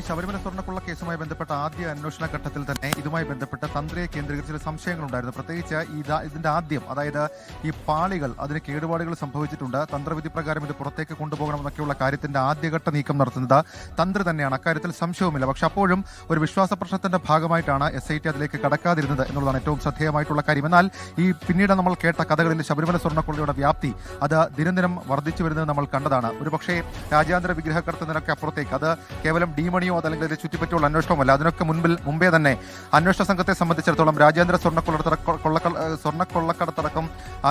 ശബരിമല സ്വർണ്ണക്കൊള്ള കേസുമായി ബന്ധപ്പെട്ട ആദ്യ അന്വേഷണ ഘട്ടത്തിൽ തന്നെ ഇതുമായി ബന്ധപ്പെട്ട തന്ത്രിയെ കേന്ദ്രീകരിച്ച് ചില സംശയങ്ങളുണ്ടായിരുന്നു. പ്രത്യേകിച്ച് ഇതിന്റെ ആദ്യം, അതായത് ഈ പാളികൾ, അതിന് കേടുപാടുകൾ സംഭവിച്ചിട്ടുണ്ട്, തന്ത്രവിധി പ്രകാരം ഇത് പുറത്തേക്ക് കൊണ്ടുപോകണമെന്നൊക്കെയുള്ള കാര്യത്തിന്റെ ആദ്യഘട്ട നീക്കം നടത്തുന്നത് തന്ത്രി തന്നെയാണ്. അക്കാര്യത്തിൽ സംശയവുമില്ല. പക്ഷെ അപ്പോഴും ഒരു വിശ്വാസ പ്രശ്നത്തിന്റെ ഭാഗമായിട്ടാണ് SIT അതിലേക്ക് കടക്കാതിരുന്നത് എന്നുള്ളതാണ് ഏറ്റവും ശ്രദ്ധേയമായിട്ടുള്ള കാര്യം. എന്നാൽ ഈ പിന്നീട് നമ്മൾ കേട്ട കഥകളിൽ ശബരിമല സ്വർണ്ണക്കൊള്ളയുടെ വ്യാപ്തി അത് ദിനംദിനം വർദ്ധിച്ചു വരുന്നത് നമ്മൾ കണ്ടതാണ്. ഒരുപക്ഷേ രാജ്യാന്തര വിഗ്രഹ കടത്തുന്നതിനൊക്കെ അപ്പുറത്തേക്ക് അത് കേവലം ഡിമണിയോ അതല്ലെങ്കിൽ ഇതിനെ ചുറ്റിപ്പറ്റിയുള്ള അന്വേഷണമല്ല. അതിനൊക്കെ മുമ്പേ തന്നെ അന്വേഷണ സംഘത്തെ സംബന്ധിച്ചിടത്തോളം രാജ്യാന്തര സ്വർണ്ണക്കൊള്ളക്കടത്തടക്കം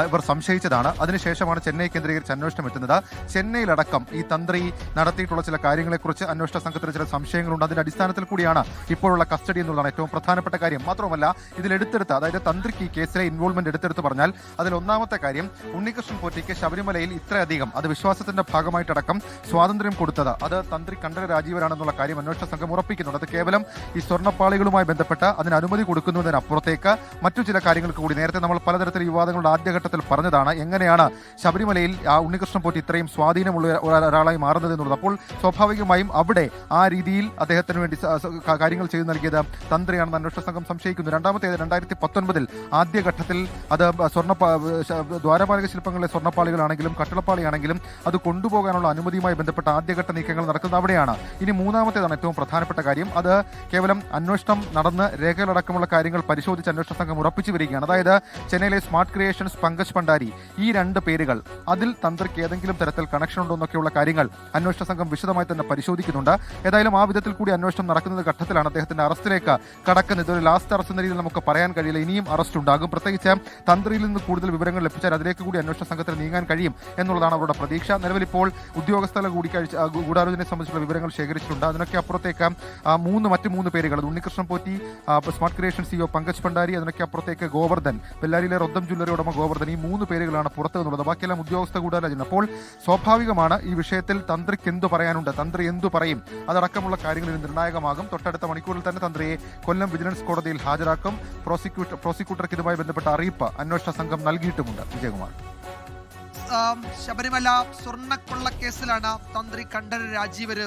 ഇവർ സംശയിച്ചതാണ്. അതിനുശേഷമാണ് ചെന്നൈ കേന്ദ്രീകരിച്ച് അന്വേഷണം എത്തുന്നത്. ചെന്നൈയിലടക്കം ഈ തന്ത്രി നടത്തിയിട്ടുള്ള ചില കാര്യങ്ങളെക്കുറിച്ച് അന്വേഷണ സംഘത്തിന് ചില സംശയങ്ങളുണ്ട്. അതിന്റെ അടിസ്ഥാനത്തിൽ കൂടിയാണ് ഇപ്പോഴുള്ള കസ്റ്റഡി എന്നുള്ളതാണ് ഏറ്റവും പ്രധാനപ്പെട്ട കാര്യം. മാത്രമല്ല ഇതിലെടുത്തെടുത്ത്, അതായത് തന്ത്രിക്ക് ഈ കേസിലെ ഇൻവോൾവ്മെന്റ് എടുത്തെടുത്ത് പറഞ്ഞാൽ അതിൽ ഒന്നാമത്തെ കാര്യം, ഉണ്ണികൃഷ്ണൻ പോറ്റിക്ക് ശബരിമലയിൽ ഇത്രയധികം അത് വിശ്വാസത്തിന്റെ ഭാഗമായിട്ടടക്കം സ്വാതന്ത്ര്യം കൊടുത്തത് അത് തന്ത്രി കണ്ഠരര് രാജീവരാണെന്നുള്ള കാര്യം അന്വേഷണ സംഘം ഉറപ്പിക്കുന്നുണ്ട്. അത് കേവലം ഈ സ്വർണ്ണപ്പാളികളുമായി ബന്ധപ്പെട്ട് അതിന് അനുമതി കൊടുക്കുന്നതിനപ്പുറത്തേക്ക് മറ്റു ചില കാര്യങ്ങൾക്ക് കൂടി നേരത്തെ നമ്മൾ പലതരത്തിൽ വിവാദങ്ങളുടെ ആദ്യഘട്ടത്തിൽ പറഞ്ഞതാണ്. എങ്ങനെയാണ് ശബരിമലയിൽ ആ ഉണ്ണികൃഷ്ണൻ പോറ്റി ഇത്രയും സ്വാധീനമുള്ള ഒരാളായി മാറുന്നത് എന്നുള്ളത്. അപ്പോൾ സ്വാഭാവികമായും അവിടെ ആ രീതിയിൽ അദ്ദേഹത്തിന് വേണ്ടി കാര്യങ്ങൾ ചെയ്തു നൽകിയത് തന്ത്രിയാണെന്ന് അന്വേഷണ സംഘം സംശയിക്കുന്നു. രണ്ടാമത്തേത് 2019 ആദ്യഘട്ടത്തിൽ അത് ദ്വാരപാലക ശില്പങ്ങളിലെ സ്വർണ്ണപ്പാളികളാണെങ്കിലും കട്ടിളപ്പാളിയാണെങ്കിലും അത് കൊണ്ടുപോകാനുള്ള അനുമതിയുമായി ബന്ധപ്പെട്ട ആദ്യഘട്ട നീക്കങ്ങൾ നടക്കുന്നത് അവിടെയാണ്. ഇനി മൂന്നാമത്തേതാണ് ഏറ്റവും പ്രധാനപ്പെട്ട കാര്യം. അത് കേവലം അന്വേഷണം നടന്ന് രേഖകളടക്കമുള്ള കാര്യങ്ങൾ പരിശോധിച്ച് അന്വേഷണ സംഘം ഉറപ്പിച്ചു വരികയാണ്. അതായത് ചെന്നൈയിലെ സ്മാർട്ട് ക്രിയേഷൻസ് പങ്കജ് ഭണ്ഡാരി, ഈ രണ്ട് പേരുകൾ, അതിൽ തന്ത്രിക്ക് ഏതെങ്കിലും തരത്തിൽ കണക്ഷൻ ഉണ്ടോ എന്നൊക്കെയുള്ള കാര്യങ്ങൾ അന്വേഷണ സംഘം വിശദമായി തന്നെ പരിശോധിക്കുന്നുണ്ട്. ഏതായാലും ആ വിധത്തിൽ കൂടി അന്വേഷണം നടക്കുന്ന ഘട്ടത്തിലാണ് അദ്ദേഹത്തിന്റെ അറസ്റ്റിലേക്ക് കടക്കുന്നത്. ഇതൊരു ലാസ്റ്റ് അറസ്റ്റ് എന്ന രീതിയിൽ നമുക്ക് പറയാൻ കഴിയില്ല. ഇനിയും അറസ്റ്റ് ഉണ്ടാകും. പ്രത്യേകിച്ച് തന്ത്രിയിൽ നിന്ന് കൂടുതൽ വിവരങ്ങൾ ലഭിച്ചാൽ അതിലേക്ക് കൂടി അന്വേഷണ സംഘത്തിന് നീങ്ങാൻ കഴിയും എന്നുള്ളതാണ് അവരുടെ പ്രതീക്ഷ. നിലവിൽ ഇപ്പോൾ ഉദ്യോഗസ്ഥരെ ഗൂഢാലോചനയെ സംബന്ധിച്ചുള്ള വിവരങ്ങൾ ശേഖരിച്ചിട്ടുണ്ട്. അതിനൊക്കെ അപ്പുറത്തേക്ക് മറ്റ് മൂന്ന് പേരുകൾ, Unnikrishnan Potti, smart creation CEO Pankaj Bhandari, അതിനൊക്കെ അപ്പുറത്തേക്ക് ഗോവർദ്ധൻ, ബെല്ലാരിയിലെ റൊദ്ദം ജ്വല്ലറി ഉടമ ഗോവർദ്ധൻ, ഈ മൂന്ന് പേരുകളാണ് പുറത്തു നിന്നുള്ളത്. ബാക്കിയെല്ലാം ഉദ്യോഗസ്ഥ ഗൂഢാലോചന. അപ്പോൾ സ്വാഭാവികമാണ് ഈ വിഷയത്തിൽ തന്ത്രിക്ക് എന്തു പറയാനുണ്ട്, തന്ത്രി എന്തു പറയും, അതടക്കമുള്ള കാര്യങ്ങളിൽ നിർണായകമാകും. തൊട്ടടുത്ത മണിക്കൂറിൽ തന്നെ തന്ത്രിയെ കൊല്ലം വിജിലൻസ് കോടതിയിൽ ഹാജരാക്കും. പ്രോസിക്യൂട്ടർക്ക് ഇതുമായി ബന്ധപ്പെട്ട അറിയിപ്പ് അന്വേഷണ സംഘം നൽകിയിട്ടുമുണ്ട്. വിജയകുമാർ. ശബരിമല സ്വർണ്ണക്കൊള്ള കേസിലാണ് തന്ത്രി കണ്ഠരര് രാജീവര്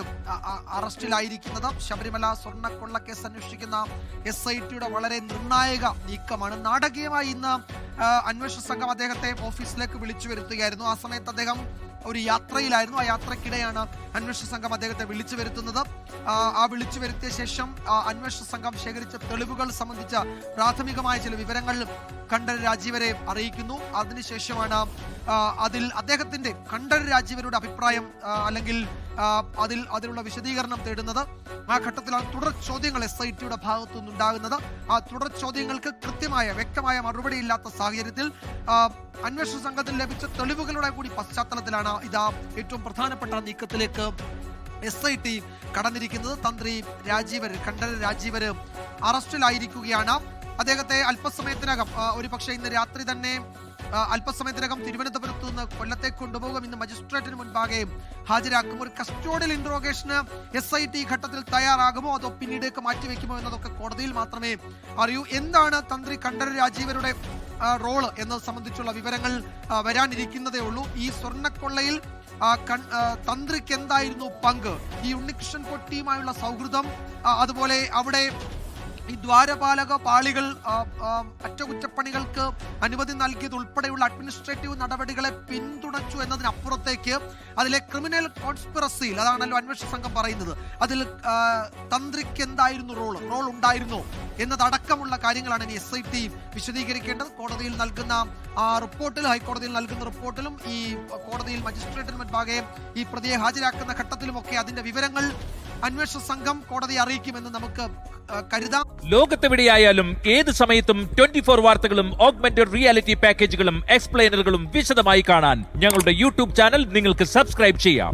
അറസ്റ്റിലായിരിക്കുന്നത്. ശബരിമല സ്വർണ്ണക്കൊള്ള കേസ് അന്വേഷിക്കുന്ന SITയുടെ വളരെ നിർണായക നീക്കമാണ്. നാടകീയമായി ഇന്ന് അന്വേഷണ സംഘം അദ്ദേഹത്തെ ഓഫീസിലേക്ക് വിളിച്ചു വരുത്തുകയായിരുന്നു. ആ സമയത്ത് അദ്ദേഹം ഒരു യാത്രയിലായിരുന്നു. ആ യാത്രക്കിടെയാണ് അന്വേഷണ സംഘം അദ്ദേഹത്തെ വിളിച്ചു വരുത്തുന്നത്. ആ വിളിച്ചു വരുത്തിയ ശേഷം അന്വേഷണ സംഘം ശേഖരിച്ച തെളിവുകൾ സംബന്ധിച്ച പ്രാഥമികമായ ചില വിവരങ്ങൾ കണ്ഠരര് രാജീവരെ അറിയിക്കുന്നു. അതിനുശേഷമാണ് അതിൽ അദ്ദേഹത്തിന്റെ കണ്ഠരര് രാജീവരുടെ അഭിപ്രായം അല്ലെങ്കിൽ അതിലുള്ള വിശദീകരണം തേടുന്നത്. ആ ഘട്ടത്തിലാണ് തുടർ ചോദ്യങ്ങൾ SITയുടെ ഭാഗത്തു നിന്നുണ്ടാകുന്നത്. ആ തുടർ ചോദ്യങ്ങൾക്ക് കൃത്യമായ വ്യക്തമായ മറുപടിയില്ലാത്ത സാഹചര്യത്തിൽ അന്വേഷണ സംഘത്തിൽ ലഭിച്ച തെളിവുകളുടെ കൂടി പശ്ചാത്തലത്തിലാണ് ഇതാ ഏറ്റവും പ്രധാനപ്പെട്ട നീക്കത്തിലേക്ക് SIT കടന്നിരിക്കുന്നത്. തന്ത്രി കണ്ഠരര് രാജീവര് അറസ്റ്റിലായിരിക്കുകയാണ്. അദ്ദേഹത്തെ അല്പസമയത്തിനകം, ഒരുപക്ഷെ ഇന്ന് രാത്രി തന്നെ അല്പസമയത്തിനകം തിരുവനന്തപുരത്ത് നിന്ന് കൊല്ലത്തേക്ക് കൊണ്ടുപോകും. ഇന്ന് മജിസ്ട്രേറ്റിന് മുൻപാകെ ഹാജരാക്കും. ഒരു കസ്റ്റോഡിയൽ ഇന്ററോഗേഷന് SIT ഘട്ടത്തിൽ തയ്യാറാകുമോ അതോ പിന്നീടേക്ക് മാറ്റിവെക്കുമോ എന്നതൊക്കെ കോടതിയിൽ മാത്രമേ അറിയൂ. എന്താണ് തന്ത്രി കണ്ഠരര് രാജീവരുടെ റോള് എന്നത് സംബന്ധിച്ചുള്ള വിവരങ്ങൾ വരാനിരിക്കുന്നതേ ഉള്ളൂ. ഈ സ്വർണ്ണക്കൊള്ളയിൽ തന്ത്രിക്ക് എന്തായിരുന്നു പങ്ക്, ഈ ഉണ്ണികൃഷ്ണൻ പൊട്ടിയുമായുള്ള സൗഹൃദം, അതുപോലെ അവിടെ ഈ ദ്വാരപാലക പാളികൾ അറ്റകുറ്റപ്പണികൾക്ക് അനുമതി നൽകിയത് ഉൾപ്പെടെയുള്ള അഡ്മിനിസ്ട്രേറ്റീവ് നടപടികളെ പിന്തുണച്ചു എന്നതിനപ്പുറത്തേക്ക് അതിലെ ക്രിമിനൽ കോൺസ്പിറസിയിൽ, അതാണല്ലോ അന്വേഷണ സംഘം പറയുന്നത്, അതിൽ തന്ത്രിക്ക് എന്തായിരുന്നു റോൾ ഉണ്ടായിരുന്നോ എന്നതടക്കമുള്ള കാര്യങ്ങളാണ് ഇനി SIT വിശദീകരിക്കേണ്ടത്. കോടതിയിൽ നൽകുന്ന ഹൈക്കോടതിയിൽ നൽകുന്ന റിപ്പോർട്ടിലും ഈ കോടതിയിൽ മജിസ്ട്രേറ്റിന് മുൻപാകെ ഈ പ്രതിയെ ഹാജരാക്കുന്ന ഘട്ടത്തിലുമൊക്കെ അതിന്റെ വിവരങ്ങൾ അന്വേഷണ സംഘം കോടതിയെ അറിയിക്കുമെന്ന് നമുക്ക് കരുതാം. ലോകത്തെവിടെയായാലും ഏത് സമയത്തും 24 വാർത്തകളും ഓഗ്മെന്റഡ് റിയാലിറ്റി പാക്കേജുകളും എക്സ്പ്ലെയിനറുകളും വിശദമായി കാണാൻ ഞങ്ങളുടെ YouTube ചാനൽ നിങ്ങൾക്ക് സബ്സ്ക്രൈബ് ചെയ്യാം.